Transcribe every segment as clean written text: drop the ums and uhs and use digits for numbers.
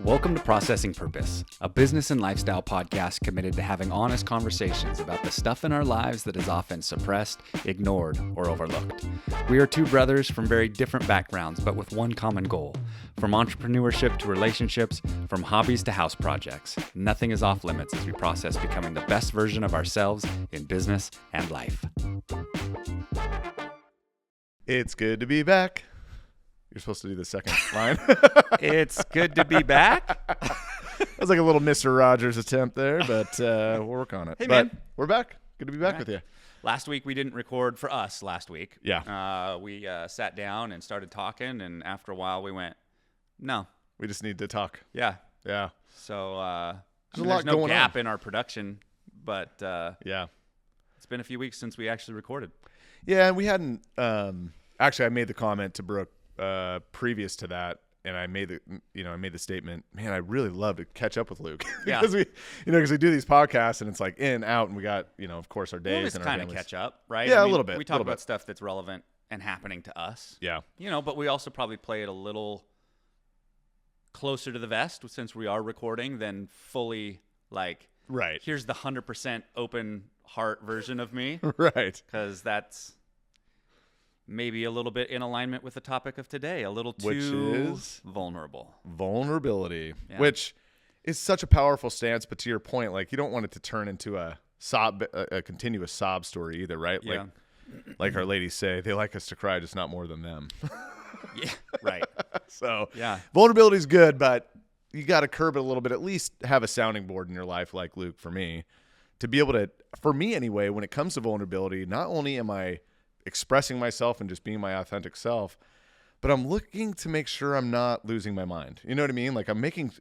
Welcome to Processing Purpose, a business and lifestyle podcast committed to having honest conversations about the stuff in our lives that is often suppressed, ignored, or overlooked. We are two brothers from very different backgrounds, but with one common goal. From entrepreneurship to relationships, from hobbies to house projects, nothing is off limits as we process becoming the best version of ourselves in business and life. It's good to be back. You're supposed to do the second line. It's good to be back. That was like a little Mr. Rogers attempt there, but we'll work on it. Hey, but man. We're back. Good to be back with you. Last week we didn't record for us last week. Yeah. We sat down and started talking, and after a while we went, no. We just need to talk. Yeah. Yeah. So There's no going gap on in our production, but yeah. it's been a few weeks since we actually recorded. Yeah, and we hadn't actually I made the comment to Brooke previous to that, and I made the statement, man, I really love to catch up with Luke. Yeah. because we do these podcasts and it's like in, out, and we got, of course our days It's and our kind of families. catch up, right? Yeah, a little bit. We talk about stuff that's relevant and happening to us. Yeah. But we also probably play it a little closer to the vest since we are recording than fully like, Right. here's the 100% open heart version of me. Right. Because that's maybe a little bit in alignment with the topic of today, a little too Which is vulnerable. Vulnerability, Yeah. which is such a powerful stance, but to your point, like you don't want it to turn into a continuous sob story either, right? Yeah. Like our ladies say, they like us to cry, just not more than them. Yeah, right. So Yeah. vulnerability is good, but you got to curb it a little bit. At least have a sounding board in your life, like Luke, for me, to be able to, for me anyway, when it comes to vulnerability, not only am I expressing myself and just being my authentic self, but I'm looking to make sure I'm not losing my mind. You know what I mean? Like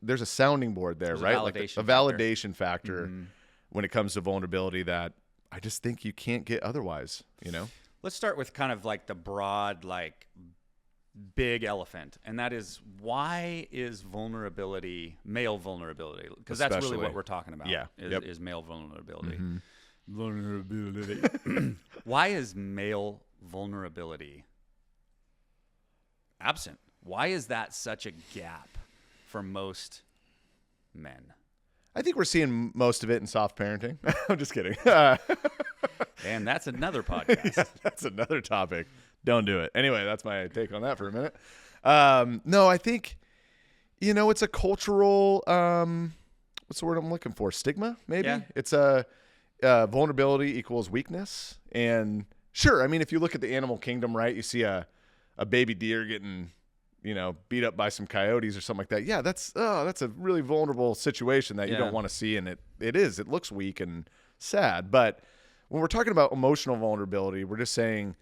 there's a sounding board there, There's right? a Like validation a validation factor Mhm. when it comes to vulnerability that I just think you can't get otherwise, Let's start with kind of like the broad, like big elephant, and that is, why is vulnerability, male vulnerability? Because that's really Especially. what we're talking about. Yeah. Is male vulnerability. Mhm. Vulnerability. Why is male vulnerability absent? Why is that such a gap for most men? I think we're seeing most of it in soft parenting. I'm just kidding. And that's another podcast. Yeah, that's another topic. Don't do it. Anyway, that's my take on that for a minute. No, I think, it's a cultural, what's the word I'm looking for? Stigma, maybe? Yeah. It's a vulnerability equals weakness. And sure, I mean, if you look at the animal kingdom, right, you see a baby deer getting, beat up by some coyotes or something like that. Yeah, that's a really vulnerable situation that you don't want to see. And it looks weak and sad. But when we're talking about emotional vulnerability, we're just saying,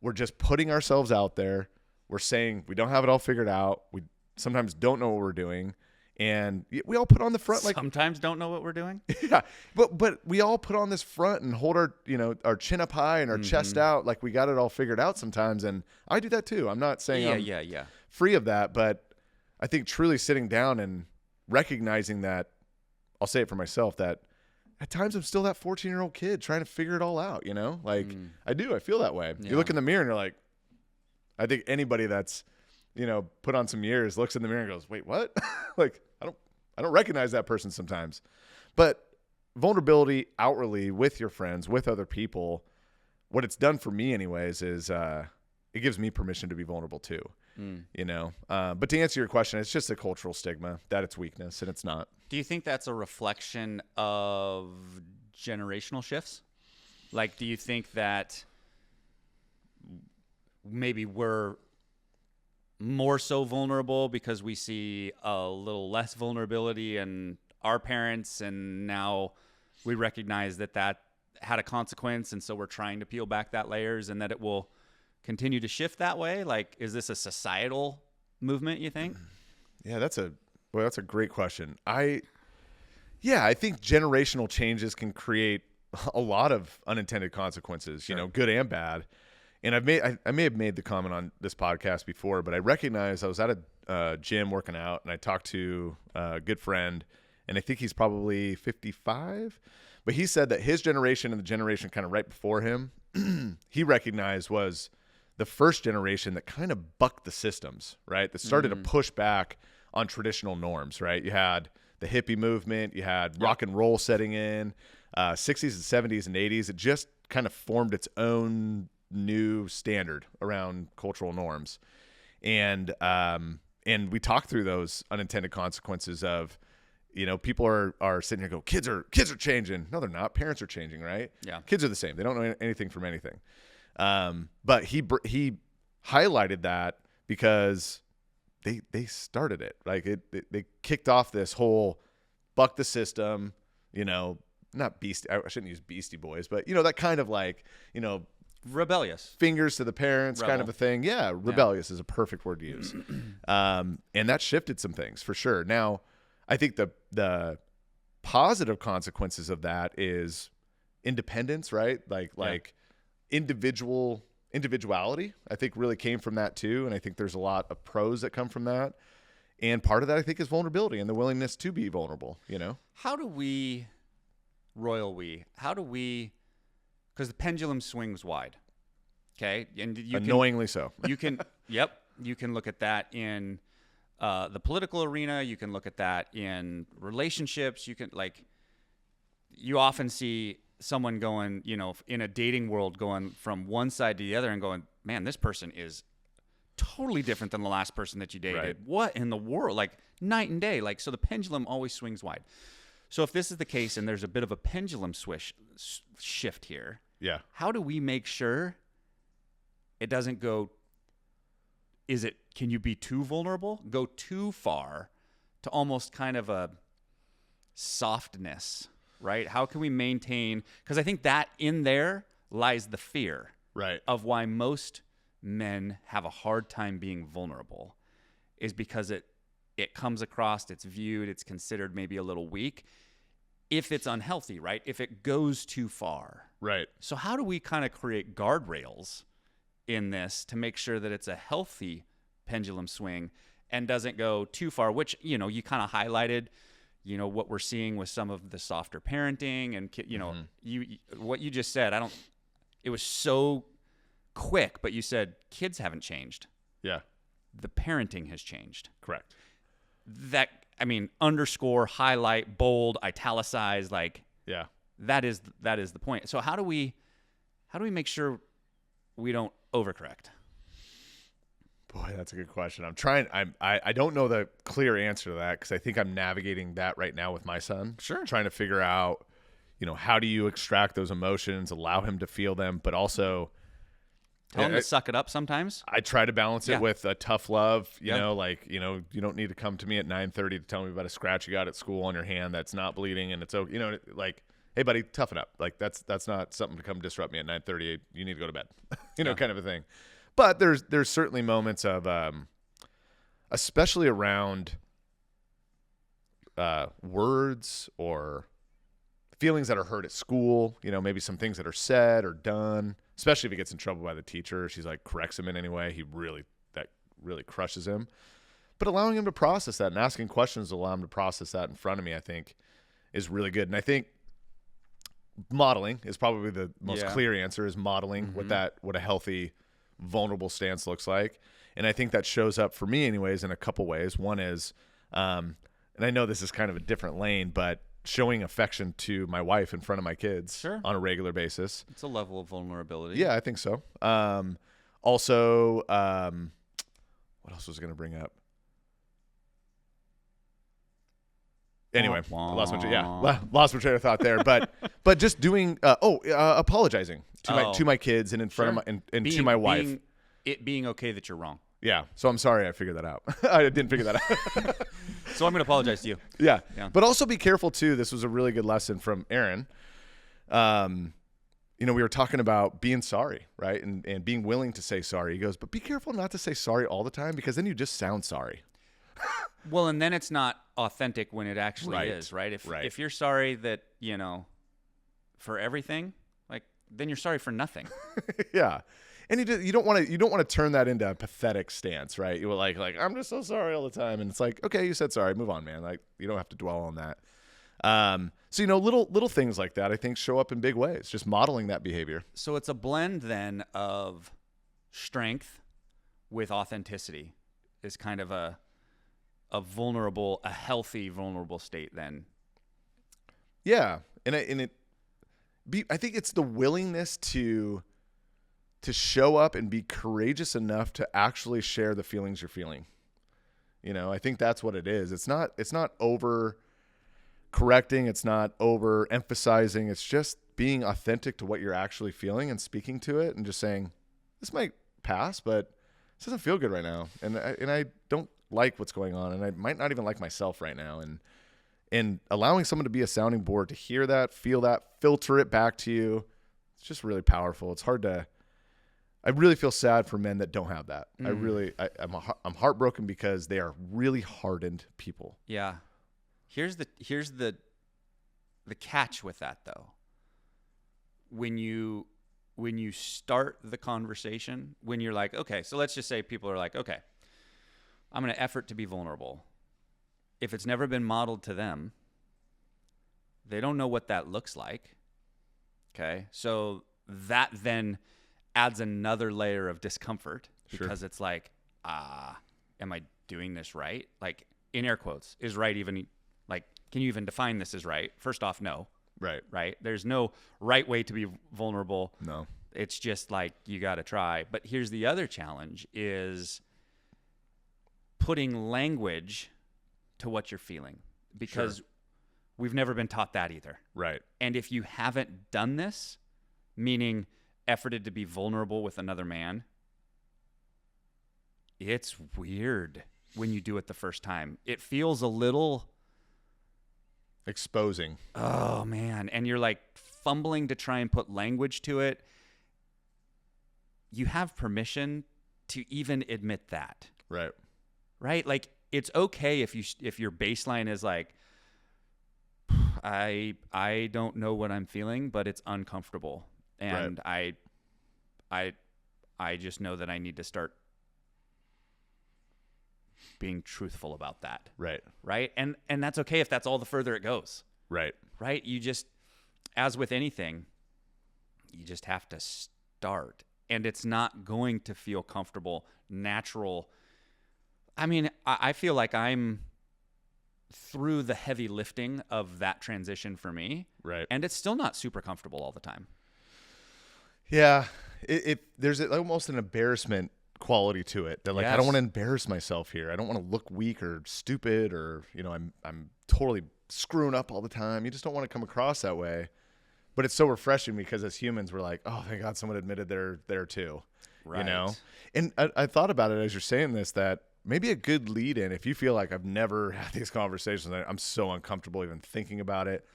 we're just putting ourselves out there. We're saying we don't have it all figured out. We sometimes don't know what we're doing. And we all put on the front, like sometimes don't know what we're doing. Yeah, but we all put on this front and hold our chin up high and our chest out like we got it all figured out sometimes. And I do that too. I'm not saying I'm free of that, but I think truly sitting down and recognizing that, I'll say it for myself, that at times I'm still that 14-year-old kid trying to figure it all out. I feel that way. Yeah. You look in the mirror and you're like, I think anybody that's put on some years looks in the mirror and goes, wait, what? Like, I don't recognize that person sometimes. But vulnerability outwardly with your friends, with other people, what it's done for me anyways is it gives me permission to be vulnerable too. But to answer your question, it's just a cultural stigma that it's weakness, and it's not. Do you think that's a reflection of generational shifts? Like, do you think that maybe we're more so vulnerable because we see a little less vulnerability in our parents, and now we recognize that had a consequence, and so we're trying to peel back that layers, and that it will continue to shift that way? Like, is this a societal movement, you think? Yeah, that's a great question. I think generational changes can create a lot of unintended consequences, Sure. Good and bad. And I may have made the comment on this podcast before, but I recognize I was at a gym working out, and I talked to a good friend, and I think he's probably 55, but he said that his generation and the generation kind of right before him, he recognized was the first generation that kind of bucked the systems, right? That started to push back on traditional norms, right? You had the hippie movement, you had rock and roll setting in, 60s and 70s and 80s. It just kind of formed its own new standard around cultural norms. And we talked through those unintended consequences of, people are sitting here and go, kids are changing. No, they're not. Parents are changing, right? Yeah. Kids are the same. They don't know anything from anything. But he highlighted that because they started it. Like they kicked off this whole buck the system, not beastie. I shouldn't use Beastie Boys, but that kind of like, rebellious, fingers to the parents kind of a thing. Yeah. Rebellious is a perfect word to use. And that shifted some things for sure. Now, I think the positive consequences of that is independence, right? Like individuality, I think really came from that too. And I think there's a lot of pros that come from that. And part of that, I think, is vulnerability and the willingness to be vulnerable, How do we, because the pendulum swings wide, okay? And annoyingly so. You can look at that in the political arena. You can look at that in relationships. You often see someone going, in a dating world, going from one side to the other and going, man, this person is totally different than the last person that you dated. Right. What in the world? Like night and day. So the pendulum always swings wide. So if this is the case and there's a bit of a pendulum shift here, yeah, how do we make sure it doesn't go? Can you be too vulnerable? Go too far to almost kind of a softness, right? How can we maintain? Because I think that in there lies the fear, right, of why most men have a hard time being vulnerable, is because it comes across, it's viewed, it's considered maybe a little weak if it's unhealthy, right? If it goes too far. Right. So how do we kind of create guardrails in this to make sure that it's a healthy pendulum swing and doesn't go too far, which, you kind of highlighted, what we're seeing with some of the softer parenting and, what you just said, it was so quick, but you said kids haven't changed. Yeah. The parenting has changed. Correct. That, underscore, highlight, bold, italicize, yeah, that is the point. So how do we make sure we don't overcorrect? Boy, that's a good question. I don't know the clear answer to that because I think I'm navigating that right now with my son. Sure. Trying to figure out, how do you extract those emotions, allow him to feel them, but also tell him to suck it up sometimes. I try to balance it with a tough love, you don't need to come to me at 9:30 to tell me about a scratch you got at school on your hand that's not bleeding and it's okay, hey buddy, toughen up. Like that's not something to come disrupt me at 9:30. You need to go to bed. Kind of a thing. But there's certainly moments of especially around words or feelings that are hurt at school, maybe some things that are said or done, especially if he gets in trouble by the teacher. She's corrects him in any way. That really crushes him. But allowing him to process that and asking questions to allow him to process that in front of me, I think is really good. And I think modeling is probably the most clear answer, is modeling what a healthy, vulnerable stance looks like. And I think that shows up for me anyways in a couple ways. One is, and I know this is kind of a different lane, but showing affection to my wife in front of my kids on a regular basis. It's a level of vulnerability. Yeah, I think so. Also, what else was I going to bring up? Anyway, lost my train of thought there. But just doing apologizing to my kids and in front of to my wife. It being okay that you're wrong. Yeah. So I'm sorry I figured that out. I didn't figure that out. So I'm going to apologize to you. Yeah. But also be careful too. This was a really good lesson from Aaron. We were talking about being sorry, right? And being willing to say sorry. He goes, but be careful not to say sorry all the time because then you just sound sorry. Well, and then it's not authentic when it actually is, right? If you're sorry that, for everything, then you're sorry for nothing. Yeah. And you don't want to turn that into a pathetic stance, right? You were like I'm just so sorry all the time, and it's okay, you said sorry, move on, man. You don't have to dwell on that. So little things like that I think show up in big ways. Just modeling that behavior. So it's a blend then of strength with authenticity is kind of a a healthy vulnerable state then. Yeah. I think it's the willingness to show up and be courageous enough to actually share the feelings you're feeling. I think that's what it is. It's not over correcting. It's not over emphasizing. It's just being authentic to what you're actually feeling and speaking to it and just saying, this might pass, but this doesn't feel good right now. And I don't like what's going on. And I might not even like myself right now. And allowing someone to be a sounding board, to hear that, feel that, filter it back to you. It's just really powerful. It's hard to, I really feel sad for men that don't have that. I'm heartbroken because they are really hardened people. Yeah. Here's the catch with that though. When you start the conversation, when you're like, okay, so let's just say people are like, okay, I'm going to effort to be vulnerable. If it's never been modeled to them, they don't know what that looks like. Okay. So that then adds another layer of discomfort because it's like, am I doing this right? Like, in air quotes, is right even, like, can you even define this as right? First off, no. Right. There's no right way to be vulnerable. No. It's just like, you got to try. But here's the other challenge is putting language to what you're feeling, because we've never been taught that either. Right. And if you haven't done this, meaning efforted to be vulnerable with another man, it's weird when you do it the first time. It feels a little exposing. Oh man. And you're like fumbling to try and put language to it. You have permission to even admit that. Right? Like, it's okay if your baseline is like, I don't know what I'm feeling, but it's uncomfortable. And I just know that I need to start being truthful about that. Right. And that's okay if that's all the further it goes. Right. You just, as with anything, you just have to start, and it's not going to feel comfortable, natural. I mean, I feel like I'm through the heavy lifting of that transition for me. And it's still not super comfortable all the time. Yeah. There's almost an embarrassment quality to it that, like, I don't want to embarrass myself here. I don't want to look weak or stupid or, I'm totally screwing up all the time. You just don't want to come across that way. But it's so refreshing because as humans, we're like, oh, thank God someone admitted they're there too. And I thought about it as you're saying this, that maybe a good lead in, if you feel like I've never had these conversations, I'm so uncomfortable even thinking about it.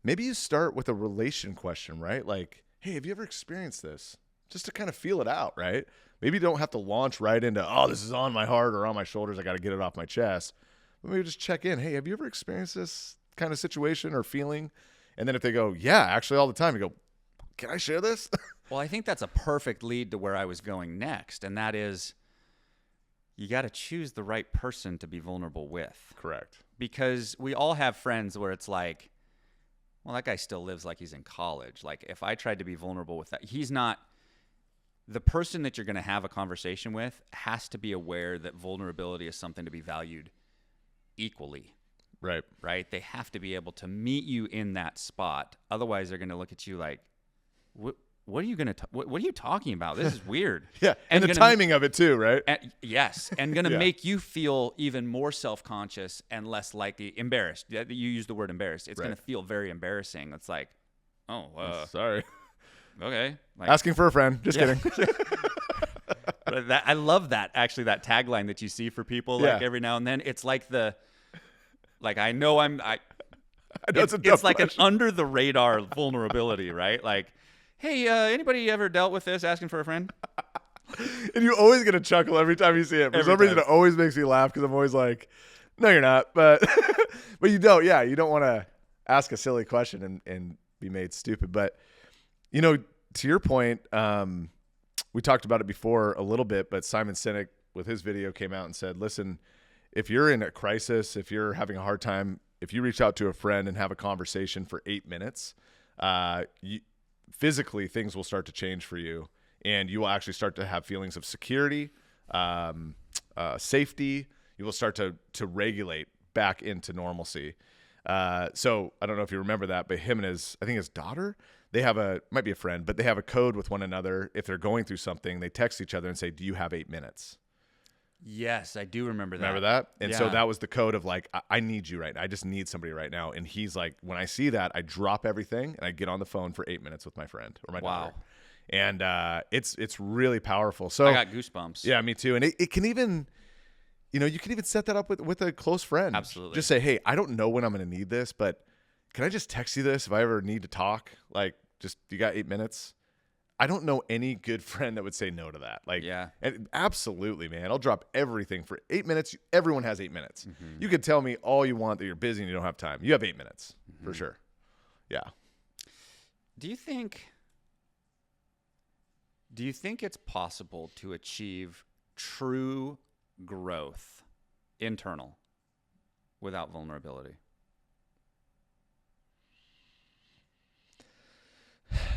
Maybe you start with a relation question, right? Like, hey, have you ever experienced this? Just to kind of feel it out, right? Maybe you don't have to launch right into, oh, this is on my heart or on my shoulders. I got to get it off my chest. But maybe just check in. Hey, have you ever experienced this kind of situation or feeling? And then if they go, yeah, actually all the time, you go, can I share this? Well, I think that's a perfect lead to where I was going next. And that is, you got to choose the right person to be vulnerable with. Correct. Because we all have friends where it's like, well, that guy still lives like he's in college. Like, if I tried to be vulnerable with that, he's not. The person that you're going to have a conversation with has to be aware that vulnerability is something to be valued equally. Right? They have to be able to meet you in that spot. Otherwise, they're going to look at you like, what are you going to what are you talking about? This is weird. And the timing of it too, right? Yes, and going to make you feel even more self-conscious and less likely embarrassed. You use the word embarrassed. It's going to feel very embarrassing. It's like, sorry. Okay. Like, asking for a friend. Just kidding. I love that, actually, that tagline that you see for people like every now and then. It's like I know it's like an under the radar vulnerability, right? Like, hey, anybody ever dealt with this, asking for a friend? And you always get a chuckle every time you see it. For some reason, it always makes me laugh because I'm always like, no, you're not. But but you don't. Yeah, you don't want to ask a silly question and be made stupid. But, to your point, we talked about it before a little bit, but Simon Sinek with his video came out and said, listen, if you're in a crisis, if you're having a hard time, if you reach out to a friend and have a conversation for 8 minutes, physically things will start to change for you, and you will actually start to have feelings of security, safety. you will start to regulate back into normalcy. So I don't know if you remember that, but him and I think his daughter, they have might be a friend, but they have a code with one another. If they're going through something, they text each other and say, "Do you have 8 minutes?" Yes, I do remember that. Remember that? And so Yeah. that was the code of like, I need you right now. I just need somebody right now. And he's like, when I see that, I drop everything and I get on the phone for 8 minutes with my friend or my daughter. And it's really powerful. So I got goosebumps. Yeah, me too. And it can even, you can even set that up with a close friend. Absolutely. Just say, hey, I don't know when I'm going to need this, but can I just text you this if I ever need to talk? Like, just, you got 8 minutes? I don't know any good friend that would say no to that. Like, Yeah. And absolutely, man. I'll drop everything for 8 minutes. Everyone has 8 minutes. Mm-hmm. You can tell me all you want that you're busy and you don't have time. You have 8 minutes for sure. Yeah. Do you think it's possible to achieve true growth, internal, without vulnerability?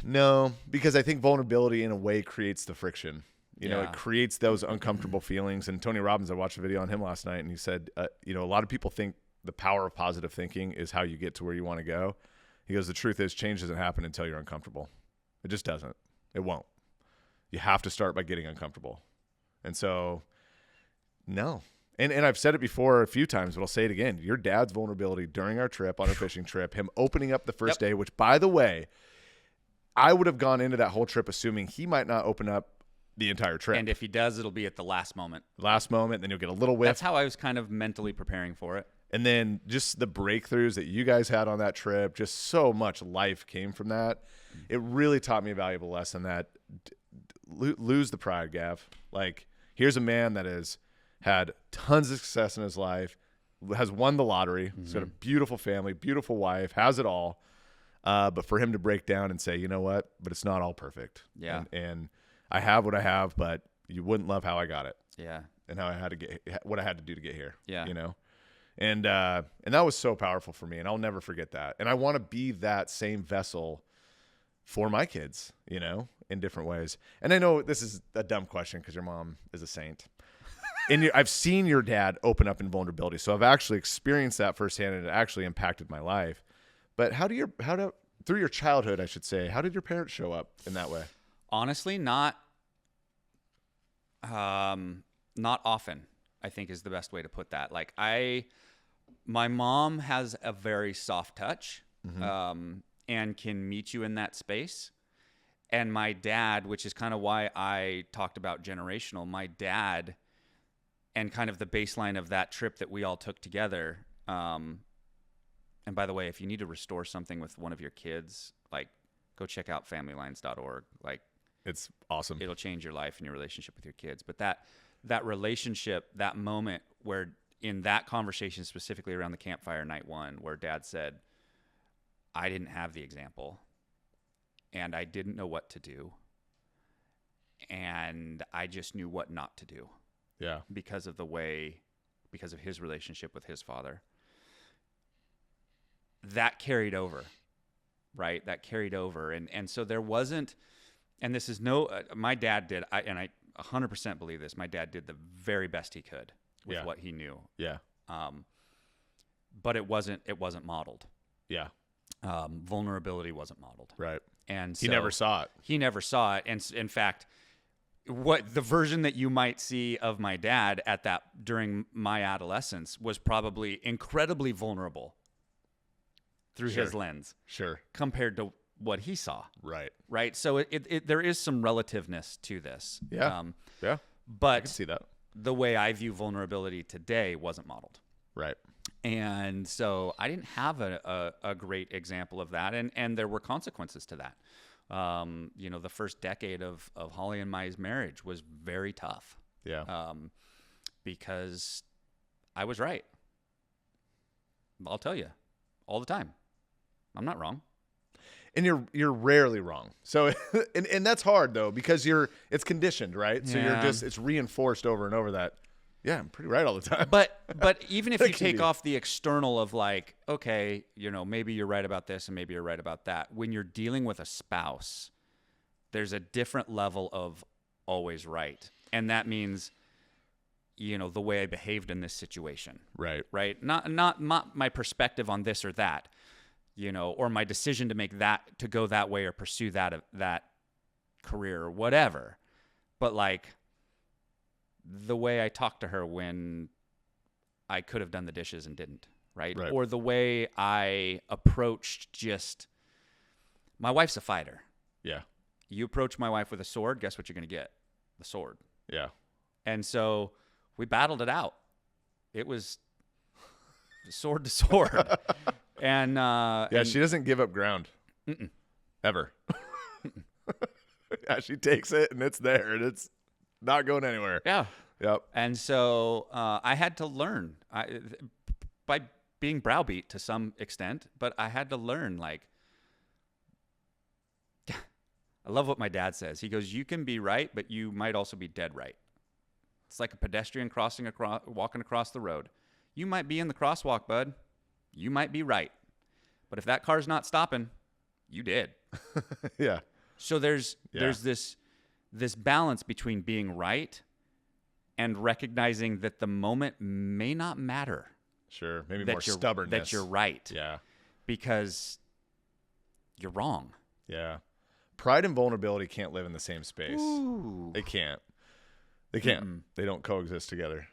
No, because I think vulnerability in a way creates the friction. It Yeah. creates those uncomfortable feelings. And Tony Robbins, I watched a video on him last night, and he said, a lot of people think the power of positive thinking is how you get to where you want to go. He goes, the truth is change doesn't happen until you're uncomfortable. It just doesn't. It won't. You have to start by getting uncomfortable. And so, no. And I've said it before a few times, but I'll say it again. Your dad's vulnerability during our trip, on our fishing trip, him opening up the first day, which, by the way, I would have gone into that whole trip assuming he might not open up the entire trip. And if he does, it'll be at the last moment. Last moment, then you'll get a little whiff. That's how I was kind of mentally preparing for it. And then just the breakthroughs that you guys had on that trip, just so much life came from that. It really taught me a valuable lesson that lose the pride, Gav. Like, here's a man that has had tons of success in his life, has won the lottery, he's got a beautiful family, beautiful wife, has it all. But for him to break down and say, you know what, but it's not all perfect. Yeah. And I have what I have, but you wouldn't love how I got it. Yeah. And how I had to what I had to do to get here. Yeah. And that was so powerful for me, and I'll never forget that. And I want to be that same vessel for my kids, in different ways. And I know this is a dumb question because your mom is a saint. And I've seen your dad open up in vulnerability. So I've actually experienced that firsthand, and it actually impacted my life. But through your childhood, I should say, how did your parents show up in that way? Honestly, not often, I think is the best way to put that. Like my mom has a very soft touch, and can meet you in that space. And my dad, which is kind of why I talked about generational, my dad and kind of the baseline of that trip that we all took together. And by the way, if you need to restore something with one of your kids, like, go check out familylines.org. Like, it's awesome. It'll change your life and your relationship with your kids. But that relationship, that moment where in that conversation, specifically around the campfire night one, where dad said, I didn't have the example and I didn't know what to do. And I just knew what not to do. Yeah. Because of his relationship with his father. That carried over, right? That carried over. And so there wasn't, and this is my dad did, I 100% believe this. My dad did the very best he could with what he knew. Yeah. But it wasn't modeled. Yeah. Vulnerability wasn't modeled. Right. And so he never saw it. And in fact, what the version that you might see of my dad during my adolescence was probably incredibly vulnerable through his lens. Sure. Compared to what he saw. Right. Right. So there is some relativeness to this. Yeah. Yeah. But I can see that. The way I view vulnerability today wasn't modeled. Right. And so I didn't have a great example of that. And there were consequences to that. The first decade of Holly and my marriage was very tough. Yeah. Because I was right. I'll tell you, all the time. I'm not wrong. And you're rarely wrong. So and that's hard though, because it's conditioned, right? So it's reinforced over and over that, yeah, I'm pretty right all the time. But even if you take off the external of like, okay, maybe you're right about this and maybe you're right about that. When you're dealing with a spouse, there's a different level of always right. And that means the way I behaved in this situation. Right. Right. Not my perspective on this or that, or my decision to go that way or pursue that career or whatever. But like the way I talked to her when I could have done the dishes and didn't. Right. Or the way I approached my wife's a fighter. Yeah. You approach my wife with a sword, guess what you're going to get? The sword. Yeah. And so we battled it out. It was sword to sword. And she doesn't give up ground. Ever. Yeah, she takes it and it's there and it's not going anywhere. Yeah. Yep. And so I had to learn by being browbeat to some extent, but I had to learn, like, I love what my dad says. He goes, you can be right, but you might also be dead right. It's like a pedestrian walking across the road. You might be in the crosswalk, bud. You might be right. But if that car's not stopping, you did. Yeah. So there's this balance between being right and recognizing that the moment may not matter. Sure. Maybe more stubbornness. That you're right. Yeah. Because you're wrong. Yeah. Pride and vulnerability can't live in the same space. Ooh. They can't. They can't. Mm-mm. They don't coexist together.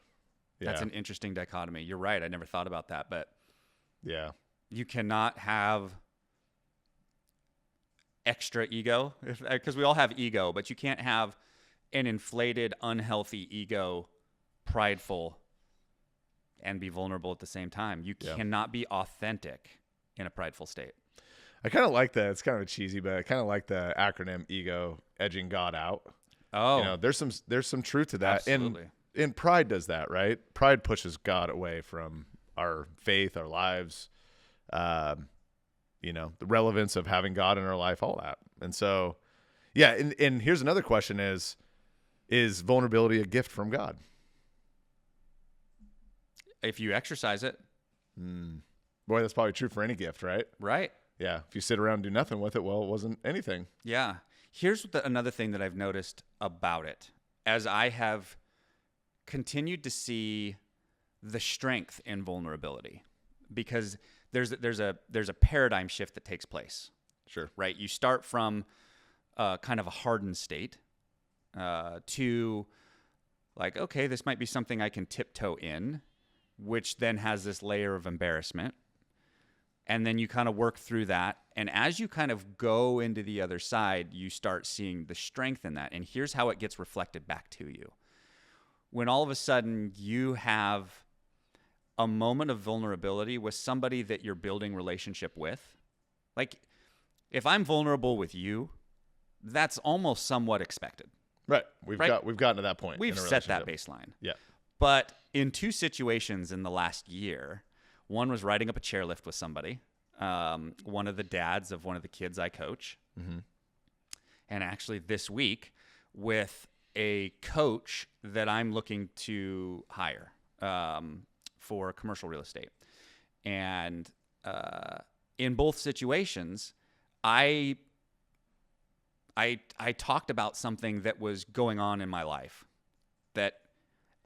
Yeah. That's an interesting dichotomy. You're right. I never thought about that, but yeah, you cannot have extra ego, because we all have ego, but you can't have an inflated, unhealthy ego, prideful, and be vulnerable at the same time. You cannot be authentic in a prideful state. I kind of like that. It's kind of cheesy, but I kind of like the acronym EGO, edging God out. Oh, there's some truth to that. Absolutely. And pride does that, right? Pride pushes God away from our faith, our lives, the relevance of having God in our life, all that. And so, yeah. And here's another question is vulnerability a gift from God? If you exercise it. Boy, that's probably true for any gift, right? Right. Yeah. If you sit around and do nothing with it, well, it wasn't anything. Yeah. Here's another thing that I've noticed about it. As I have continued to see the strength in vulnerability, because there's a paradigm shift that takes place. Sure. Right. You start from kind of a hardened state to like, okay, this might be something I can tiptoe in, which then has this layer of embarrassment. And then you kind of work through that. And as you kind of go into the other side, you start seeing the strength in that. And here's how it gets reflected back to you. When all of a sudden you have a moment of vulnerability with somebody that you're building relationship with, like if I'm vulnerable with you, that's almost somewhat expected. Right. We've gotten to that point. We've set that baseline. Yeah. But in two situations in the last year, one was riding up a chairlift with somebody, one of the dads of one of the kids I coach. Mm-hmm. And actually this week with a coach that I'm looking to hire for commercial real estate. And in both situations, I talked about something that was going on in my life that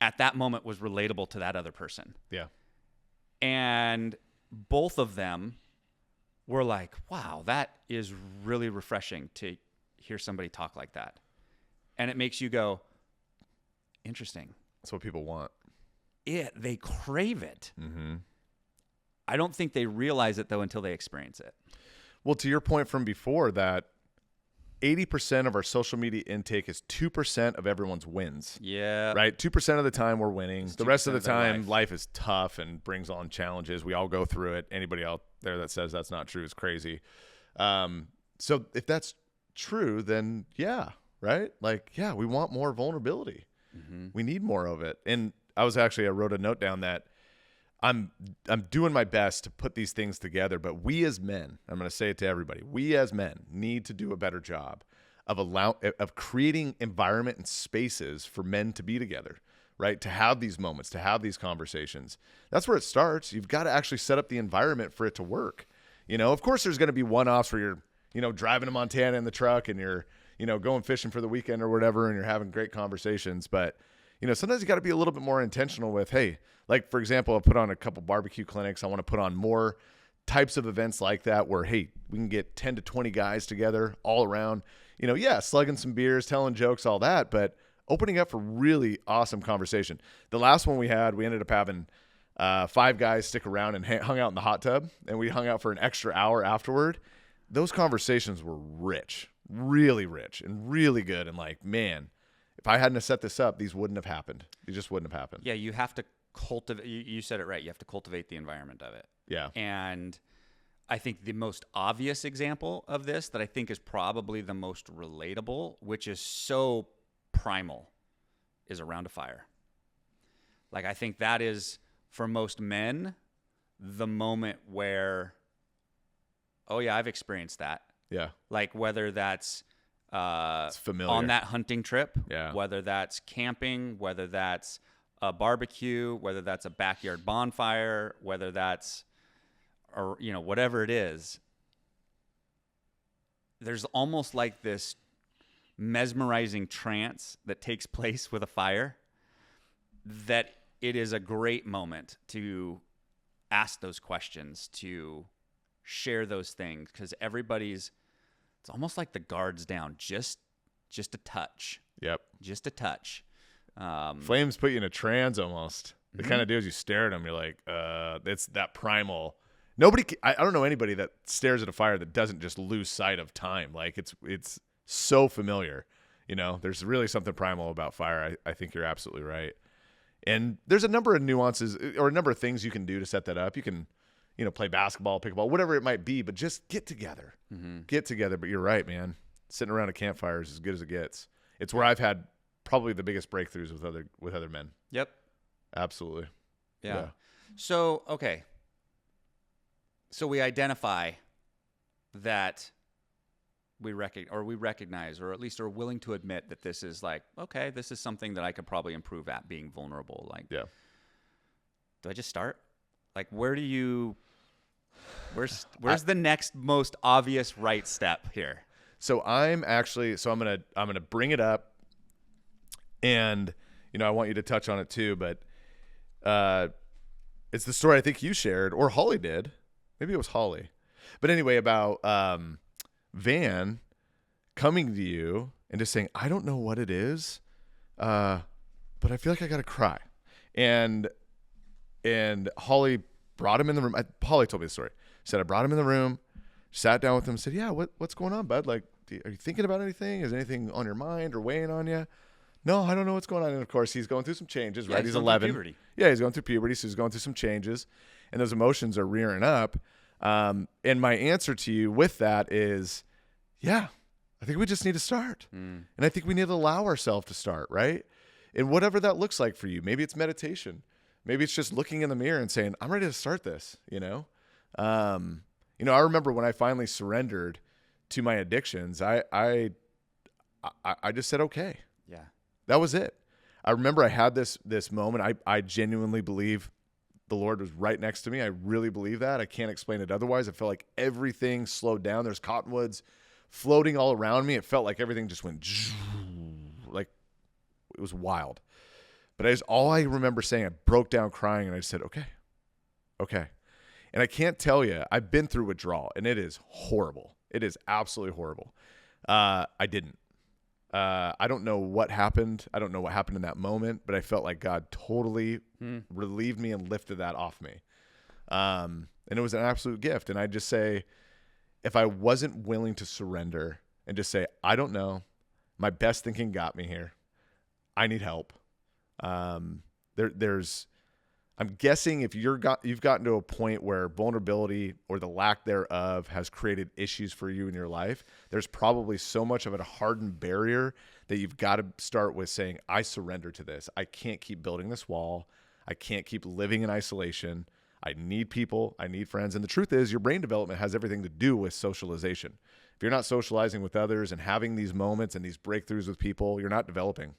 at that moment was relatable to that other person. Yeah. And both of them were like, wow, that is really refreshing to hear somebody talk like that. And it makes you go, interesting. That's what people want. They crave it. Mm-hmm. I don't think they realize it, though, until they experience it. Well, to your point from before, that 80% of our social media intake is 2% of everyone's wins. Yeah. Right? 2% of the time we're winning. The rest of the time, life is tough and brings on challenges. We all go through it. Anybody out there that says that's not true is crazy. So if that's true, then yeah, right? Like, yeah, we want more vulnerability. Mm-hmm. We need more of it. And I wrote a note down that I'm doing my best to put these things together, but we as men, I'm going to say it to everybody, we as men need to do a better job of creating environment and spaces for men to be together, right? To have these moments, to have these conversations. That's where it starts. You've got to actually set up the environment for it to work. Of course there's going to be one-offs where you're, driving to Montana in the truck and you're, going fishing for the weekend or whatever, and you're having great conversations. But, sometimes you got to be a little bit more intentional with, hey, like for example, I put on a couple barbecue clinics. I want to put on more types of events like that where, hey, we can get 10 to 20 guys together all around, slugging some beers, telling jokes, all that, but opening up for really awesome conversation. The last one we had, we ended up having 5 guys stick around and hung out in the hot tub, and we hung out for an extra hour afterward. Those conversations were rich, really rich, and really good. And like, man, if I hadn't have set this up, these wouldn't have happened. These just wouldn't have happened. Yeah, you have to cultivate. You said it right. You have to cultivate the environment of it. Yeah. And I think the most obvious example of this that I think is probably the most relatable, which is so primal, is around a fire. Like, I think that is, for most men, the moment where, oh yeah, I've experienced that. Yeah. Like, whether that's it's familiar. on that hunting trip, yeah, whether that's camping, whether that's a barbecue, whether that's a backyard bonfire, whether that's, or whatever it is, there's almost like this mesmerizing trance that takes place with a fire, that it is a great moment to ask those questions, to share those things, because it's almost like the guard's down just a touch. Yep. Just a touch. Flames put you in a trance almost. The kind of do is you stare at them, you're like, it's that primal. I don't know anybody that stares at a fire that doesn't just lose sight of time. Like, it's so familiar. There's really something primal about fire. I think you're absolutely right. And there's a number of nuances or a number of things you can do to set that up. You can, play basketball, pickleball, whatever it might be, but just get together. Get together. But you're right, man. Sitting around a campfire is as good as it gets. It's where I've had probably the biggest breakthroughs with other men. Yep. Absolutely. Yeah. So, okay. So we identify that we recognize, or at least are willing to admit that this is like, okay, this is something that I could probably improve at, being vulnerable. Like, yeah. Do I just start? Like, where's the next most obvious right step here? So I'm gonna bring it up, and I want you to touch on it too, but it's the story I think you shared, or Holly did. Maybe it was Holly. But anyway, about Van coming to you and just saying, I don't know what it is, but I feel like I got to cry. And Holly brought him in the room. Holly told me the story. Said, I brought him in the room, sat down with him, said, yeah, what's going on, bud? Like, are you thinking about anything? Is anything on your mind or weighing on you? No, I don't know what's going on. And of course, he's going through some changes, right? He's 11. Yeah, he's going through puberty, so he's going through some changes. And those emotions are rearing up. And my answer to you with that is, yeah, I think we just need to start. And I think we need to allow ourselves to start, right? And whatever that looks like for you. Maybe it's meditation. Maybe it's just looking in the mirror and saying, I'm ready to start this, I remember when I finally surrendered to my addictions, I just said, okay. Yeah. That was it. I remember I had this moment. I genuinely believe the Lord was right next to me. I really believe that. I can't explain it otherwise. I felt like everything slowed down. There's cottonwoods floating all around me. It felt like everything just went like it was wild. But all I remember saying, I broke down crying, and I said, okay. And I can't tell you, I've been through withdrawal, and it is horrible. It is absolutely horrible. I didn't. I don't know what happened. I don't know what happened in that moment, but I felt like God totally relieved me and lifted that off me. And it was an absolute gift. And I just say, if I wasn't willing to surrender and just say, I don't know, my best thinking got me here, I need help. I'm guessing if you've gotten to a point where vulnerability or the lack thereof has created issues for you in your life, there's probably so much of a hardened barrier that you've got to start with saying, I surrender to this. I can't keep building this wall. I can't keep living in isolation. I need people. I need friends. And the truth is, your brain development has everything to do with socialization. If you're not socializing with others and having these moments and these breakthroughs with people, you're not developing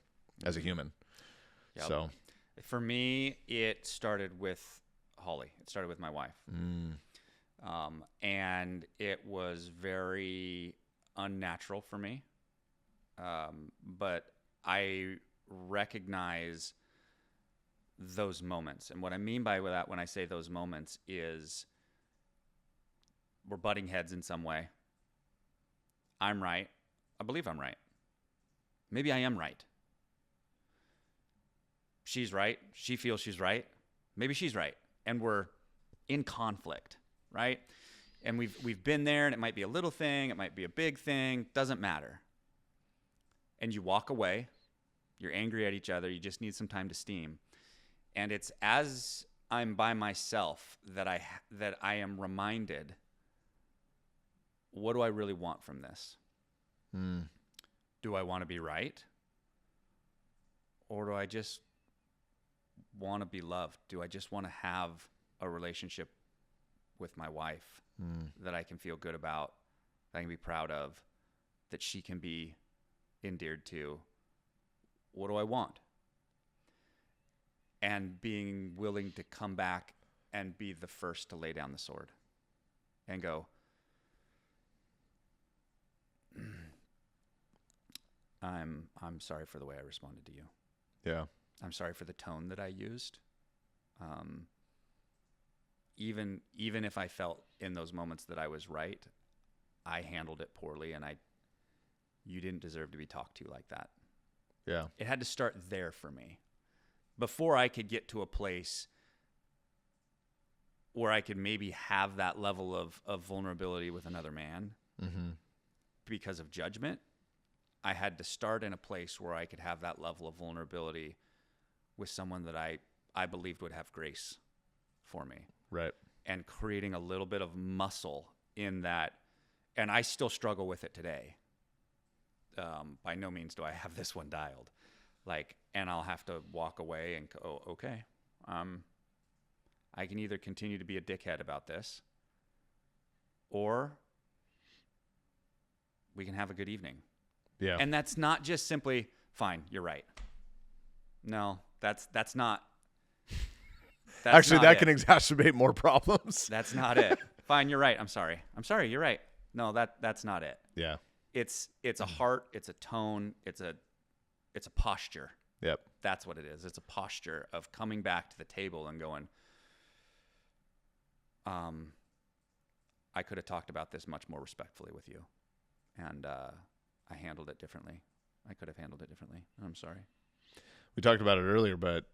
as a human. Yep. So for me, it started with Holly. It started with my wife. And it was very unnatural for me. But I recognize those moments. And what I mean by that when I say those moments is we're butting heads in some way. I'm right. I believe I'm right. Maybe I am right. She's right. She feels she's right. Maybe she's right. And we're in conflict, right? And we've been there, and it might be a little thing, it might be a big thing, doesn't matter. And you walk away, you're angry at each other, you just need some time to steam. And it's as I'm by myself that I am reminded, what do I really want from this? Do I want to be right? Or do I just want to be loved? Do I just want to have a relationship with my wife that I can feel good about, that I can be proud of, that she can be endeared to? What do I want? And being willing to come back and be the first to lay down the sword and go, I'm sorry for the way I responded to you. Yeah. I'm sorry for the tone that I used. Even if I felt in those moments that I was right, I handled it poorly, and you didn't deserve to be talked to like that. Yeah. It had to start there for me before I could get to a place where I could maybe have that level of vulnerability with another man because of judgment. I had to start in a place where I could have that level of vulnerability with someone that I believed would have grace for me. Right. And creating a little bit of muscle in that. And I still struggle with it today. By no means do I have this one dialed. And I'll have to walk away and go, okay, I can either continue to be a dickhead about this, or we can have a good evening. Yeah. And that's not just simply, fine, you're right. No, that's not. That's Actually, not that it. can exacerbate more problems. That's not it. Fine, you're right. I'm sorry, you're right. No, that's not it. Yeah. It's a heart, it's a tone, it's a posture. Yep. That's what it is. It's a posture of coming back to the table and going, I could have talked about this much more respectfully with you. And I handled it differently. I could have handled it differently. I'm sorry. We talked about it earlier, but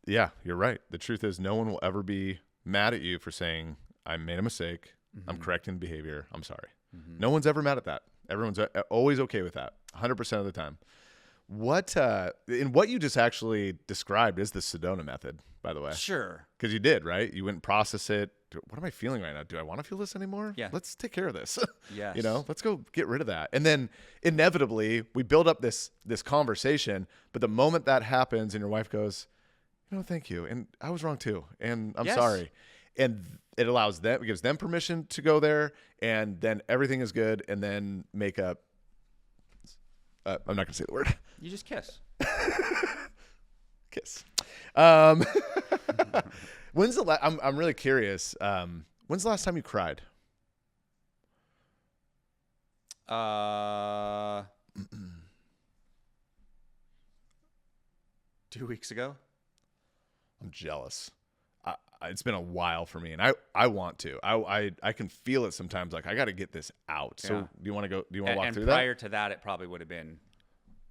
yeah, you're right. The truth is no one will ever be mad at you for saying, I made a mistake. I'm correcting the behavior. I'm sorry. No one's ever mad at that. Everyone's always okay with that 100% of the time. What you just actually described is the Sedona method, by the way. Sure. Because you did, right? You went and process it. What am I feeling right now? Do I want to feel this anymore? Yeah. Let's take care of this. Yes. Let's go get rid of that. And then inevitably we build up this conversation, but the moment that happens and your wife goes, thank you. And I was wrong too. And I'm sorry. And it gives them permission to go there, and then everything is good, and then make up. I'm not going to say the word. You just kiss. Kiss. When's the I'm really curious. When's the last time you cried? 2 weeks ago. I'm jealous. It's been a while for me, and I want to. I can feel it sometimes. Like I got to get this out. So do you want to go? Do you want to walk through that? And prior to that, it probably would have been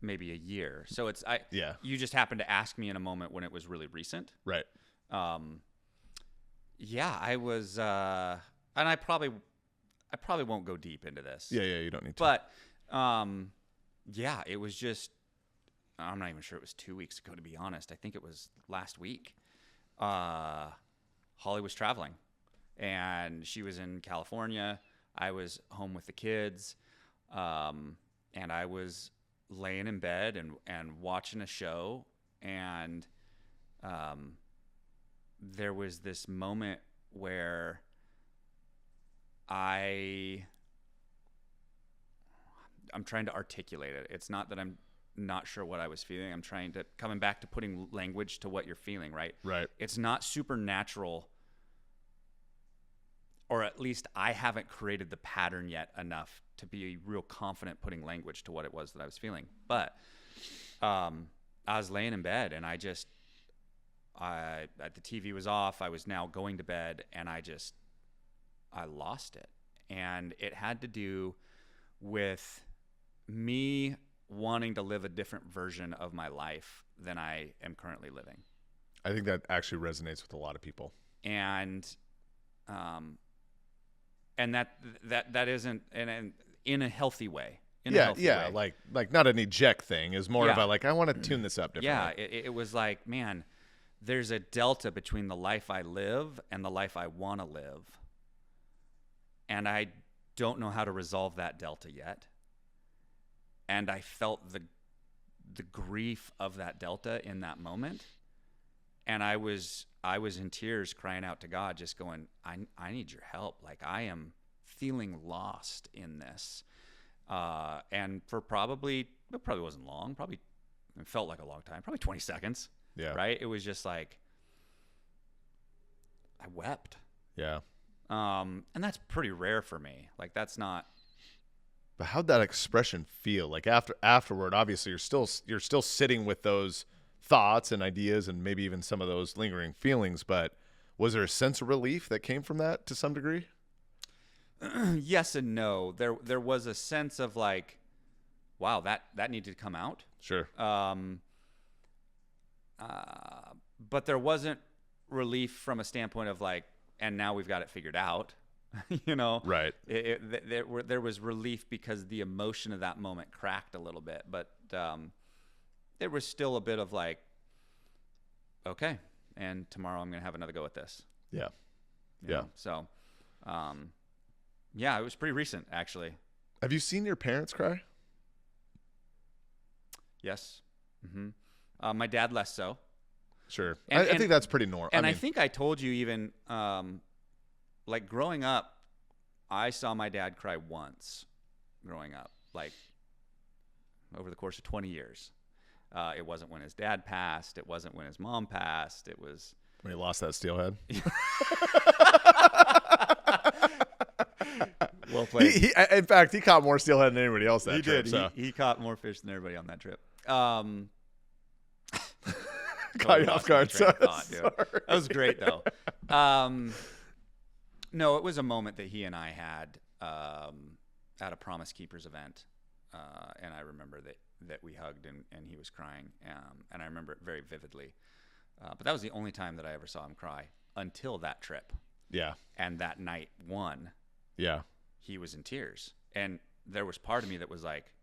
maybe a year. So you just happened to ask me in a moment when it was really recent. Right. Yeah, I was, and I probably won't go deep into this. Yeah, you don't need to. But, yeah, it was just, I'm not even sure it was 2 weeks ago, to be honest. I think it was last week. Holly was traveling, and she was in California. I was home with the kids, and I was laying in bed and watching a show, and there was this moment where I'm trying to articulate it. It's not that I'm not sure what I was feeling. I'm coming back to putting language to what you're feeling, right? Right. It's not supernatural, or at least I haven't created the pattern yet enough to be real confident putting language to what it was that I was feeling. But I was laying in bed and the TV was off. I was now going to bed and I lost it. And it had to do with me wanting to live a different version of my life than I am currently living. I think that actually resonates with a lot of people. And that isn't in a healthy way. Yeah, way. like not an eject thing is more of a like I want to tune this up differently. Yeah, it was like, man, there's a delta between the life I live and the life I want to live. And I don't know how to resolve that delta yet. And I felt the grief of that delta in that moment. And I was in tears crying out to God, just going, I need your help. Like, I am feeling lost in this. And for it probably wasn't long, it felt like a long time, probably 20 seconds. Yeah. Right? It was just like, I wept. Yeah. And that's pretty rare for me. Like, that's not. But how'd that expression feel? Like afterward, obviously you're still sitting with those thoughts and ideas and maybe even some of those lingering feelings, but was there a sense of relief that came from that to some degree? Yes and no. There was a sense of like, wow, that needed to come out. Sure. But there wasn't relief from a standpoint of like, and now we've got it figured out. You know, right. There was relief because the emotion of that moment cracked a little bit, but there was still a bit of like, okay, and tomorrow I'm going to have another go at this. Yeah. You know? So, yeah, it was pretty recent, actually. Have you seen your parents cry? Yes. Mm-hmm. My dad less so. Sure. I think that's pretty normal. And I think I told you even, like growing up, I saw my dad cry once growing up, like over the course of 20 years. It wasn't when his dad passed. It wasn't when his mom passed. It was when he lost that steelhead. Well played. He, in fact, he caught more steelhead than anybody else that trip. He did. So. He caught more fish than everybody on that trip. Caught you off guard. Sorry. That was great, though. No, it was a moment that he and I had at a Promise Keepers event, and I remember that we hugged and he was crying, and I remember it very vividly. But that was the only time that I ever saw him cry until that trip. Yeah. And that night one. Yeah. He was in tears, and there was part of me that was like,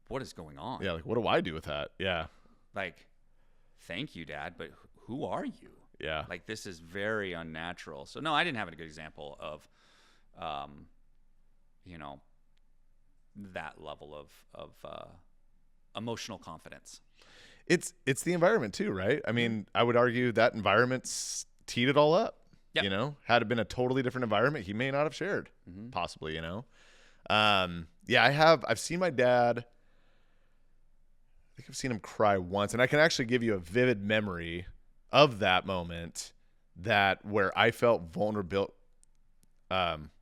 "What is going on?" Yeah, like what do I do with that? Yeah. Like, thank you, Dad, but who are you? Yeah. Like, this is very unnatural. So, no, I didn't have a good example of, that level of emotional confidence. It's the environment too, right? I mean, I would argue that environment's teed it all up. Yep. You know, had it been a totally different environment, he may not have shared, possibly, you know. Yeah, I've seen my dad. I think I've seen him cry once, and I can actually give you a vivid memory of that moment where I felt vulnerable,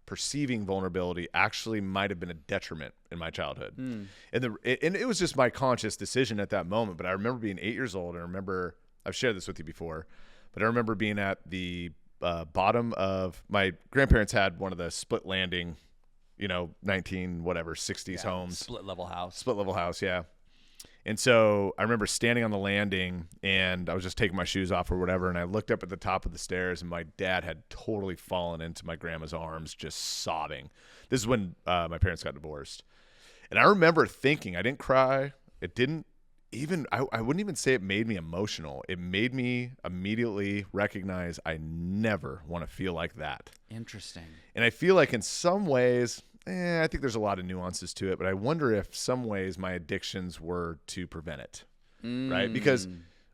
perceiving vulnerability actually might have been a detriment in my childhood. And it was just my conscious decision at that moment. But I remember being 8 years old, and I remember, I've shared this with you before, but I remember being at the bottom of, my grandparents had one of the split landing, 60s homes. Split level house. Yeah. And so I remember standing on the landing, and I was just taking my shoes off or whatever, and I looked up at the top of the stairs, and my dad had totally fallen into my grandma's arms, just sobbing. This is when my parents got divorced. And I remember thinking, I didn't cry. It didn't even, I wouldn't even say it made me emotional. It made me immediately recognize I never want to feel like that. Interesting. And I feel like in some ways, I think there's a lot of nuances to it, but I wonder if some ways my addictions were to prevent it, right? Because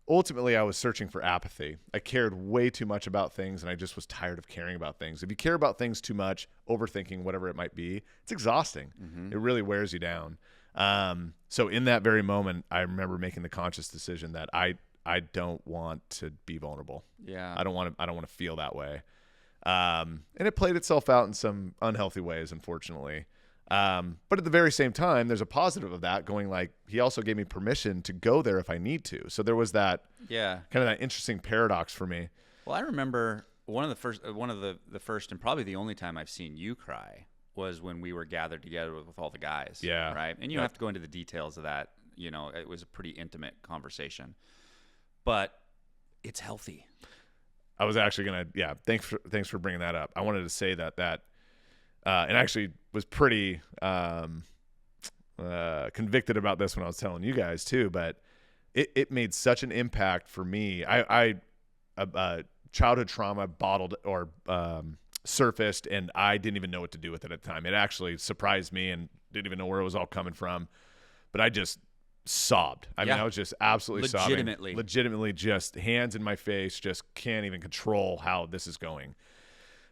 ultimately I was searching for apathy. I cared way too much about things, and I just was tired of caring about things. If you care about things too much, overthinking, whatever it might be, it's exhausting. It really wears you down. So in that very moment, I remember making the conscious decision that I don't want to be vulnerable. Yeah. I don't want to feel that way. And it played itself out in some unhealthy ways, unfortunately. But at the very same time, there's a positive of that going like, he also gave me permission to go there if I need to. So there was that kind of that interesting paradox for me. Well, I remember one of the first and probably the only time I've seen you cry was when we were gathered together with all the guys. Yeah. Right. And you don't have to go into the details of that. You know, it was a pretty intimate conversation, but it's healthy. I was actually going to, thanks for bringing that up. I wanted to say that, and actually was pretty convicted about this when I was telling you guys too, but it made such an impact for me. Childhood trauma bottled or surfaced, and I didn't even know what to do with it at the time. It actually surprised me and didn't even know where it was all coming from, but I just sobbed. I mean, I was just absolutely legitimately just hands in my face, just can't even control how this is going.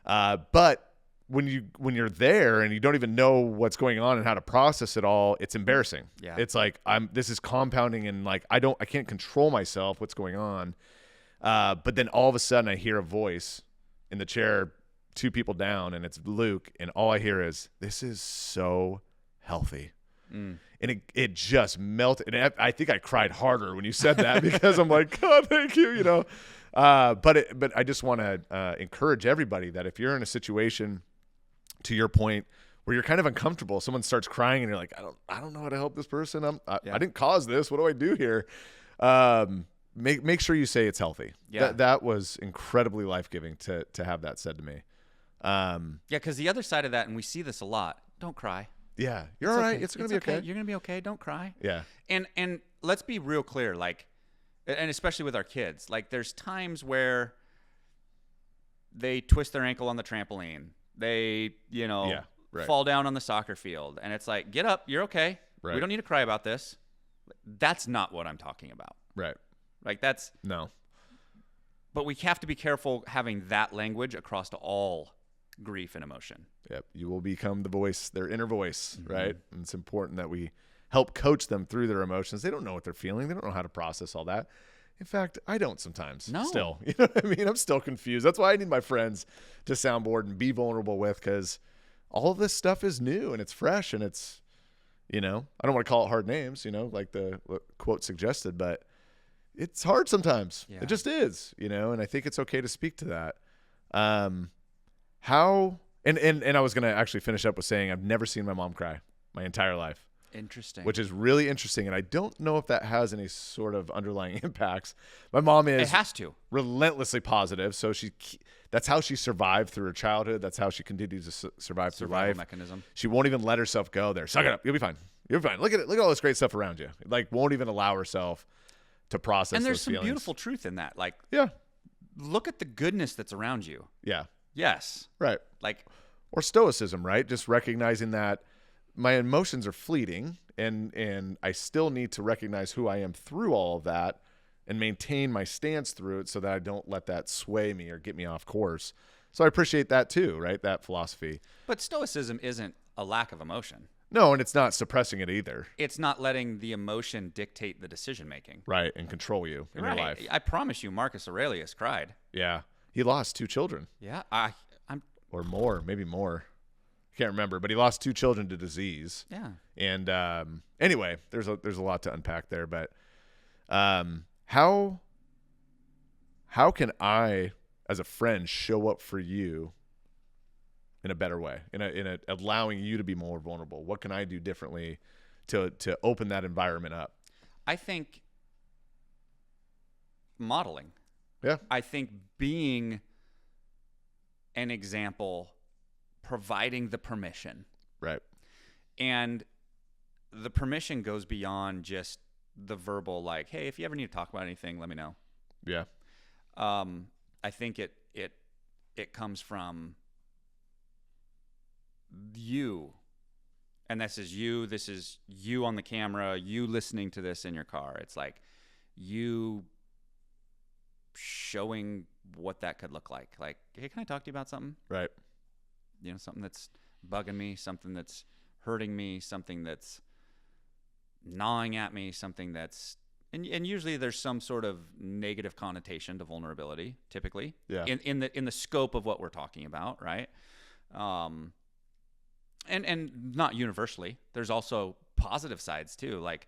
But when you're there and you don't even know what's going on and how to process it all, it's embarrassing. Yeah. It's like this is compounding, and like I can't control myself, what's going on. But then all of a sudden I hear a voice in the chair 2 people down, and it's Luke, and all I hear is, "This is so healthy." And it just melted. And I think I cried harder when you said that because I'm like, God, thank you, you know. But I just want to encourage everybody that if you're in a situation, to your point, where you're kind of uncomfortable, someone starts crying and you're like, I don't know how to help this person. I didn't cause this. What do I do here? Make sure you say it's healthy. Yeah. That was incredibly life-giving to have that said to me. Because the other side of that, and we see this a lot, don't cry. Yeah, you're all right. Okay. It's going to be okay. You're going to be okay. Don't cry. Yeah. And let's be real clear, like, and especially with our kids, like there's times where they twist their ankle on the trampoline. They, fall down on the soccer field, and it's like, get up. You're okay. Right. We don't need to cry about this. That's not what I'm talking about. Right. Like that's no. But we have to be careful having that language across to all grief and emotion. Yep. You will become the voice, their inner voice, right? And it's important that we help coach them through their emotions. They don't know what they're feeling. They don't know how to process all that. In fact, I don't sometimes. No. Still. You know what I mean? I'm still confused. That's why I need my friends to soundboard and be vulnerable with, because all of this stuff is new and it's fresh, and it's, I don't want to call it hard names, like the quote suggested, but it's hard sometimes. Yeah. It just is, and I think it's okay to speak to that. How and I was going to actually finish up with saying I've never seen my mom cry my entire life. Interesting. Which is really interesting, and I don't know if that has any sort of underlying impacts. My mom is it has to. Relentlessly positive, so that's how she survived through her childhood. That's how she continues to survive through life. Mechanism. She won't even let herself go there. Suck it up. You'll be fine. You'll be fine. Look at it. Look at all this great stuff around you. Like, won't even allow herself to process. And there's those some feelings. Beautiful truth in that. Like, yeah, look at the goodness that's around you. Yeah. Yes. Right. Like, or stoicism, right? Just recognizing that my emotions are fleeting, and I still need to recognize who I am through all of that and maintain my stance through it so that I don't let that sway me or get me off course. So I appreciate that too, right? That philosophy. But stoicism isn't a lack of emotion. No, and it's not suppressing it either. It's not letting the emotion dictate the decision making. Right, and control you in your life. I promise you, Marcus Aurelius cried. Yeah. He lost 2 children. Yeah, or more, maybe more. I can't remember, but he lost 2 children to disease. Yeah. And anyway, there's a lot to unpack there, but how can I, as a friend, show up for you in a better way, in a allowing you to be more vulnerable? What can I do differently to open that environment up? I think modeling. Yeah. I think being an example, providing the permission. Right. And the permission goes beyond just the verbal, like, hey, if you ever need to talk about anything, let me know. Yeah. I think it comes from you. And this is you on the camera, you listening to this in your car. It's like you showing what that could look like. Like, hey, can I talk to you about something? Right. Something that's bugging me, something that's hurting me, something that's gnawing at me, something that's and usually there's some sort of negative connotation to vulnerability, typically. Yeah. In the scope of what we're talking about, right? And not universally. There's also positive sides too. Like,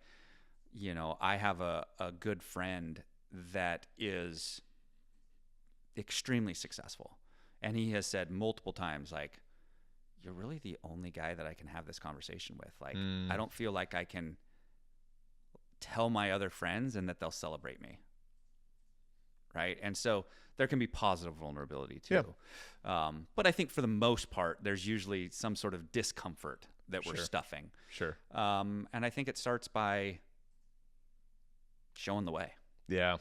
I have a good friend that is extremely successful. And he has said multiple times, like, you're really the only guy that I can have this conversation with. Like, I don't feel like I can tell my other friends and that they'll celebrate me. Right. And so there can be positive vulnerability too. Yeah. But I think for the most part, there's usually some sort of discomfort that we're stuffing. Sure. And I think it starts by showing the way. Yeah.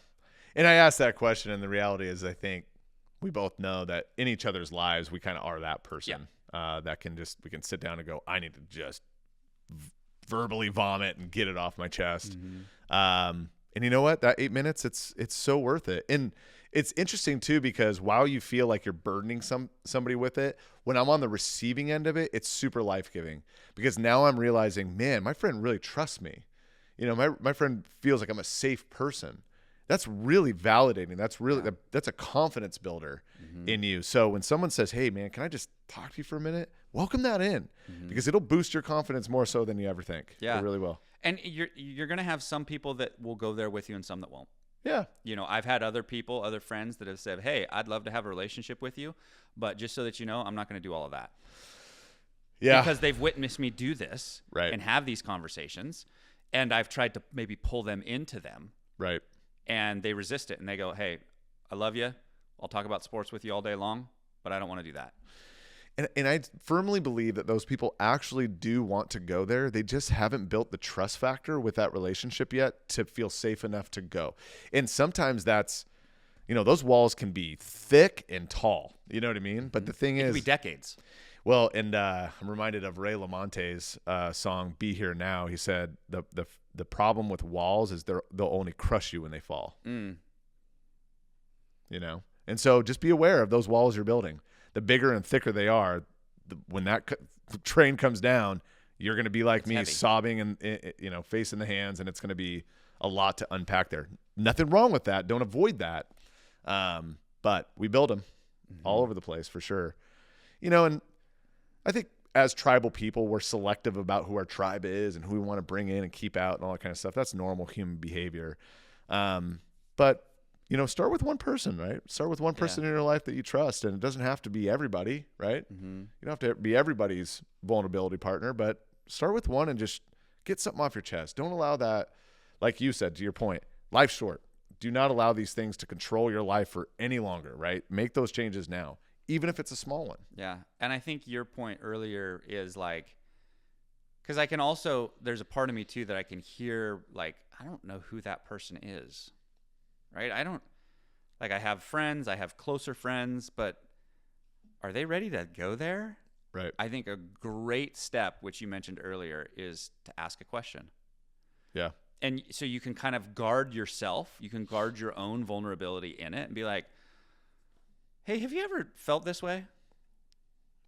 And I asked that question, and the reality is I think we both know that in each other's lives, we kind of are that person that we can sit down and go, I need to just verbally vomit and get it off my chest. And you know what? That 8 minutes, it's so worth it. And it's interesting too, because while you feel like you're burdening somebody with it, when I'm on the receiving end of it, it's super life-giving, because now I'm realizing, man, my friend really trusts me. My friend feels like I'm a safe person. That's really validating. That's really, that's a confidence builder in you. So when someone says, hey man, can I just talk to you for a minute? Welcome that in, because it'll boost your confidence more so than you ever think. Yeah. It really will. And you're going to have some people that will go there with you and some that won't. Yeah. I've had other friends that have said, hey, I'd love to have a relationship with you, but just so that you know, I'm not going to do all of that. Yeah. Because they've witnessed me do this and have these conversations, and I've tried to maybe pull them into them. Right. And they resist it, and they go, hey, I love you. I'll talk about sports with you all day long, but I don't want to do that. And I firmly believe that those people actually do want to go there. They just haven't built the trust factor with that relationship yet to feel safe enough to go. And sometimes that's, those walls can be thick and tall. You know what I mean? But the thing It is, could be decades. Well, and I'm reminded of Ray Lamonte's song "Be Here Now." He said the problem with walls is they'll only crush you when they fall. And so just be aware of those walls you're building. The bigger and thicker they are, when that train comes down, you're going to be like me, heavy, sobbing and face in the hands, and it's going to be a lot to unpack there. Nothing wrong with that. Don't avoid that. But we build them all over the place for sure. And I think as tribal people, we're selective about who our tribe is and who we want to bring in and keep out and all that kind of stuff. That's normal human behavior. But start with one person, right? Start with one person in your life that you trust, and it doesn't have to be everybody, right? You don't have to be everybody's vulnerability partner, but start with one and just get something off your chest. Don't allow that, like you said, to your point, life's short. Do not allow these things to control your life for any longer, right? Make those changes now, even if it's a small one. Yeah. And I think your point earlier is like, because there's a part of me too that I can hear, like, I don't know who that person is. Right? I have friends, I have closer friends, but are they ready to go there? Right. I think a great step, which you mentioned earlier, is to ask a question. Yeah. And so you can kind of guard yourself. You can guard your own vulnerability in it and be like, hey, have you ever felt this way?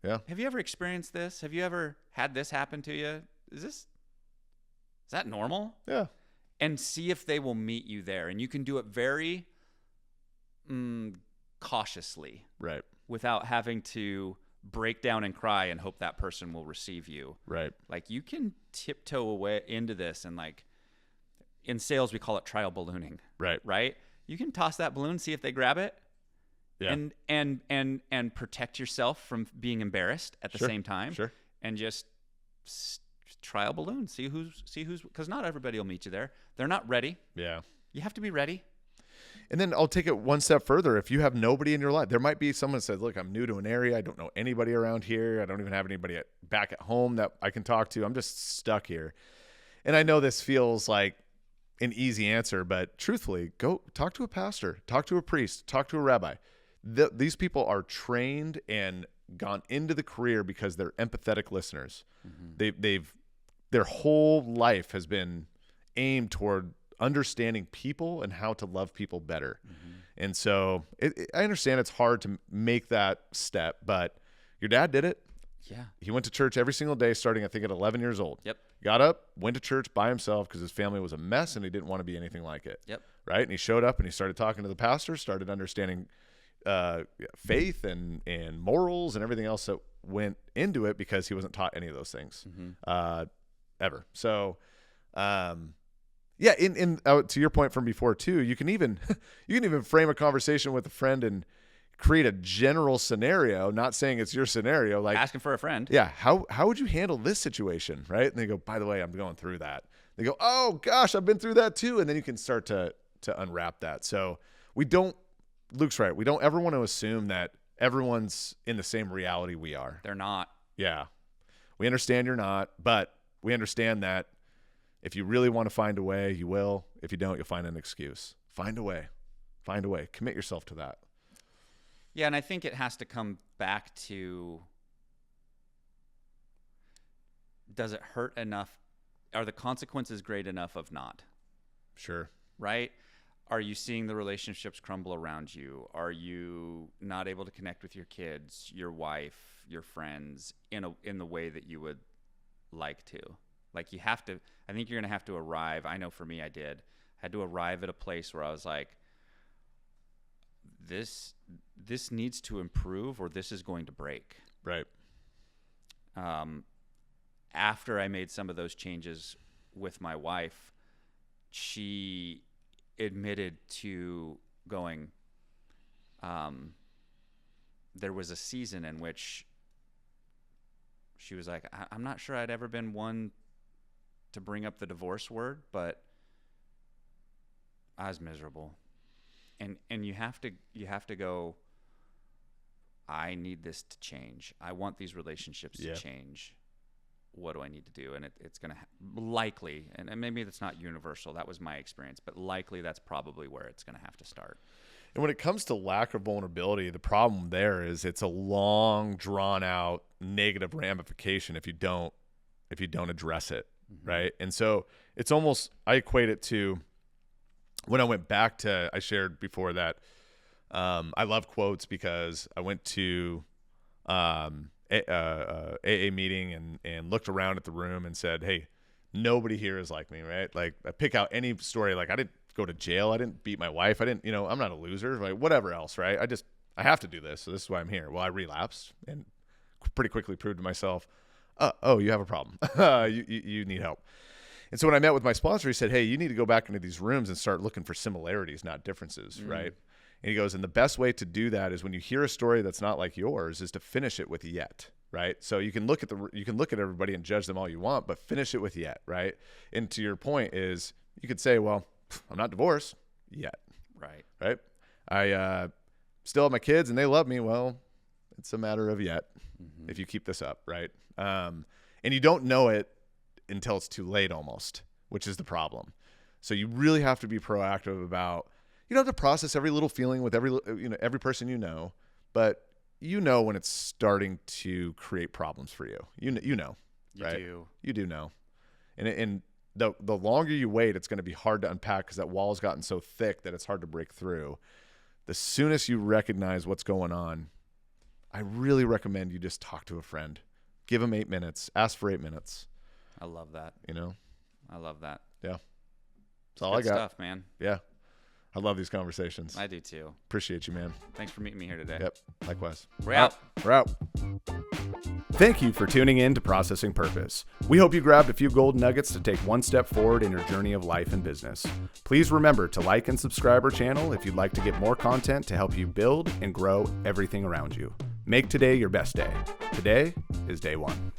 Yeah. Have you ever experienced this? Have you ever had this happen to you? Is that normal? Yeah. And see if they will meet you there. And you can do it very cautiously. Right. Without having to break down and cry and hope that person will receive you. Right. Like, you can tiptoe away into this, and like in sales, we call it trial ballooning. Right. Right? You can toss that balloon, see if they grab it. Yeah. And protect yourself from being embarrassed at the same time. Sure. And just trial balloon, see who's, because not everybody will meet you there. They're not ready. Yeah. You have to be ready. And then I'll take it one step further. If you have nobody in your life, there might be someone that says, look, I'm new to an area. I don't know anybody around here. I don't even have anybody back at home that I can talk to. I'm just stuck here. And I know this feels like an easy answer, but truthfully, go talk to a pastor, talk to a priest, talk to a rabbi. These people are trained and gone into the career because they're empathetic listeners. Their whole life has been aimed toward understanding people and how to love people better. And so I understand it's hard to make that step, but your dad did it. Yeah. He went to church every single day starting, I think, at 11 years old. Yep. Got up, went to church by himself because his family was a mess and he didn't want to be anything like it. Yep. Right? And he showed up and he started talking to the pastor, started understanding faith and morals and everything else that went into it, because he wasn't taught any of those things ever. So, yeah. To your point from before too, you can even frame a conversation with a friend and create a general scenario, not saying it's your scenario, like asking for a friend. Yeah. How would you handle this situation? Right. And they go, by the way, I'm going through that. They go, oh gosh, I've been through that too. And then you can start to unwrap that. So Luke's right. We don't ever want to assume that everyone's in the same reality we are. They're not. Yeah. We understand you're not, but we understand that if you really want to find a way, you will. If you don't, you'll find an excuse. Find a way. Commit yourself to that. Yeah, and I think it has to come back to, does it hurt enough? Are the consequences great enough of not? Sure. Right? Are you seeing the relationships crumble around you? Are you not able to connect with your kids, your wife, your friends in the way that you would like to? Like you have to, I think you're going to have to arrive. I know for me, I had to arrive at a place where I was like, this needs to improve or this is going to break. Right. After I made some of those changes with my wife, she admitted to going, there was a season in which she was like, I'm not sure I'd ever been one to bring up the divorce word, but I was miserable. And you have to go, I need this to change. I want these relationships to change. What do I need to do? And it's going to likely, and maybe that's not universal. That was my experience, but likely that's probably where it's going to have to start. And when it comes to lack of vulnerability, the problem there is it's a long, drawn out negative ramification if you don't address it. Mm-hmm. Right. And so it's almost, I equate it to when I went back to, I shared before that, I love quotes because I went to AA meeting and looked around at the room and said, hey, nobody here is like me, right? Like I pick out any story, like I didn't go to jail. I didn't beat my wife. I didn't, I'm not a loser, right? Whatever else, right? I have to do this. So this is why I'm here. Well, I relapsed and pretty quickly proved to myself, oh, you have a problem. You need help. And so when I met with my sponsor, he said, hey, you need to go back into these rooms and start looking for similarities, not differences, right? And he goes, and the best way to do that is when you hear a story that's not like yours is to finish it with yet, right? So you can look at everybody and judge them all you want, but finish it with yet, right? And to your point is you could say, well, I'm not divorced yet. Right. I still have my kids and they love me. Well, it's a matter of yet if you keep this up, right? And you don't know it until it's too late almost, which is the problem. So you really have to be proactive about, you don't have to process every little feeling with every person but when it's starting to create problems for you. You know, right? You do know. And the longer you wait, it's going to be hard to unpack because that wall has gotten so thick that it's hard to break through. The soonest you recognize what's going on, I really recommend you just talk to a friend. Give them 8 minutes. Ask for 8 minutes. I love that. I love that. Yeah. That's all I got. Stuff, man. Yeah. I love these conversations. I do too. Appreciate you, man. Thanks for meeting me here today. Yep. Likewise. We're out. We're out. Thank you for tuning in to Processing Purpose. We hope you grabbed a few gold nuggets to take one step forward in your journey of life and business. Please remember to like and subscribe our channel if you'd like to get more content to help you build and grow everything around you. Make today your best day. Today is day one.